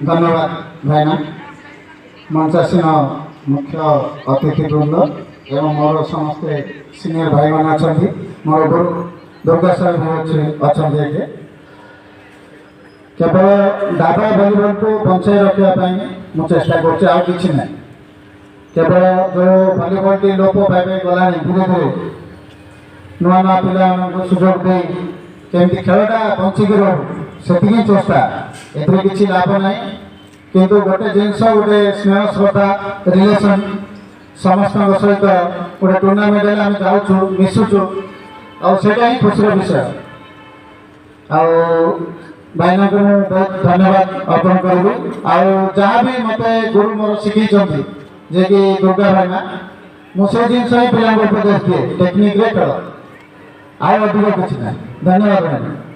धन्यवाद भाईना मंचासीन मुख्य अतिथिवृंद एवं मोर समस्ते सीनियर भाई मैंने अच्छा मोर गुरु दुर्गा सर भी अच्छा केवल दादा भलीबल को बचाई रखापी मुझे चेष्टा कर केवल जो भलीबल टी लोप पाइबे गला धीरे धीरे नुआ नुआ पिला सुजोग दे केमती खेलटा बचिक रोही चेष्टा ए किसी लाभ ना किंतु गोटे जिनस गोटे स्नेह श्रद्धा रिलेसन समस्त सहित गोटे टूर्णामेंट आम जाऊँ मिशुचु आटा ही खुशी विषय भाईना को बहुत धन्यवाद अर्पण करी जहाँ भी मत गुरु मोर शिखी जे कि दुर्गा भाईना मुझे जिन पिला उपदेश दिए टेक्निक खेल आधिक किसी ना धन्यवाद भाईना।